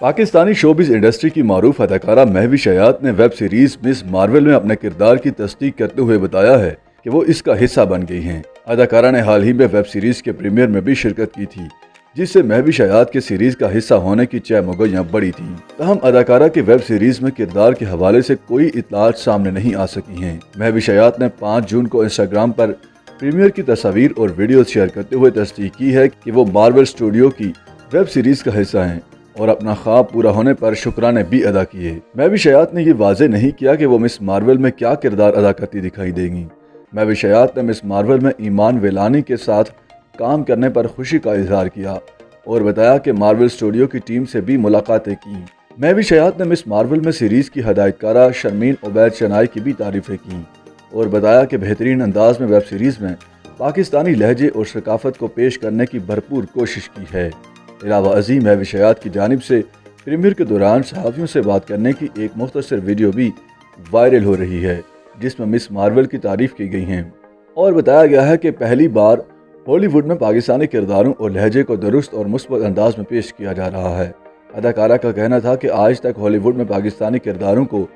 Pakistani showbiz industry की मारूफ अदाकारा महविश हयात ने वेब सीरीज मिस मार्वल में अपने किरदार की तस्दीक करते हुए बताया है कि वो इसका हिस्सा बन गई हैं। अदाकारा ने हाल ही में वेब सीरीज के प्रीमियर में भी शिरकत की थी, जिससे महविश हयात के सीरीज का हिस्सा होने की चह-मुगैयां बढ़ी थी। तहम अदाकारा के वेब सीरीज में किरदार के हवाले से कोई इत्तलात सामने नहीं आ सकी हैं। महविश हयात ने 5 जून को इंस्टाग्राम पर प्रीमियर की तस्वीर और वीडियो शेयर करते हुए तस्दीक की है कि वो मार्वल स्टूडियो की वेब सीरीज का हिस्सा हैं और अपना ख्वाब पूरा होने पर शुक्राने भी अदा किए। महविश हयात ने ये वाज़ेह नहीं किया कि वो मिस मार्वल में क्या किरदार अदा करती दिखाई देंगी। महविश हयात ने मिस मार्वल में ईमान वेलानी के साथ काम करने पर खुशी का इजहार किया और बताया कि मार्वल स्टूडियो की टीम से भी मुलाकातें की। महविश हयात ने मिस मार्वल में सीरीज की हदायतकारा शर्मीन उबैद शनाई की भी तारीफें की और बताया कि बेहतरीन अंदाज में वेब सीरीज में पाकिस्तानी लहजे और सकाफत को पेश करने की भरपूर कोशिश की है। अलावा अजीम महविश हयात की जानिब से प्रीमियर के दौरान सहाफ़ियों से बात करने की एक मुख्तसर वीडियो भी वायरल हो रही है, जिसमें मिस मार्वल की तारीफ की गई हैं और बताया गया है कि पहली बार हॉलीवुड में पाकिस्तानी किरदारों और लहजे को दुरुस्त और मुस्बत अंदाज में पेश किया जा रहा है। अदाकारा का कहना था कि आज तक हॉलीवुड में पाकिस्तानी किरदारों को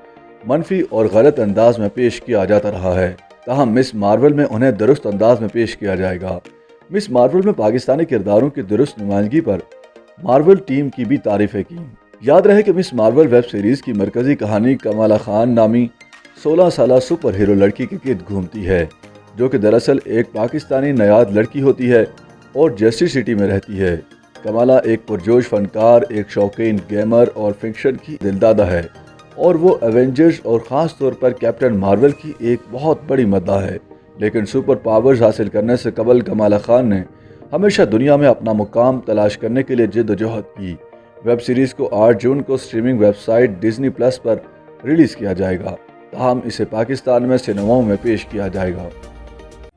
मनफी और गलत अंदाज में पेश किया जाता रहा है, ताहम मिस मार्वल में उन्हें दुरुस्त अंदाज में पेश किया जाएगा। मिस मार्वल में पाकिस्तानी किरदारों की दुरुस्त नुमाइंदगी पर मार्वल टीम की भी तारीफें की। याद रहे कि मिस मार्वल वेब सीरीज की मरकजी कहानी कमाला खान नामी 16 साला सुपर हीरो लड़की के गिर्द घूमती है, जो कि दरअसल एक पाकिस्तानी नयाद लड़की होती है और जर्सी सिटी में रहती है। कमाला एक पुरजोश फनकार, एक शौकीन गेमर और फिक्शन की दिलदादा है और वो एवेंजर्स और ख़ास तौर पर कैप्टन मार्वल की एक बहुत बड़ी मद्दाह है। लेकिन सुपर पावर्स हासिल करने से कबल कमाला खान ने हमेशा दुनिया में अपना मुकाम तलाश करने के लिए जिद्दोजहद की। वेब सीरीज़ को 8 जून को स्ट्रीमिंग वेबसाइट डिज्नी प्लस पर रिलीज़ किया जाएगा, ताहम इसे पाकिस्तान में सिनेमाओं में पेश किया जाएगा।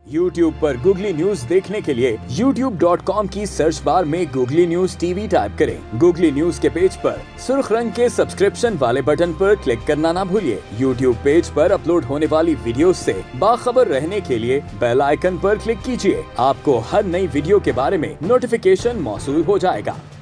YouTube पर गूगली न्यूज देखने के लिए youtube.com की सर्च बार में गूगली न्यूज टीवी टाइप करें। गूगली न्यूज के पेज पर सुर्ख रंग के सब्सक्रिप्शन वाले बटन पर क्लिक करना ना भूलिए। YouTube पेज पर अपलोड होने वाली वीडियो से बाखबर रहने के लिए बेल आइकन पर क्लिक कीजिए। आपको हर नई वीडियो के बारे में नोटिफिकेशन मौसूल हो जाएगा।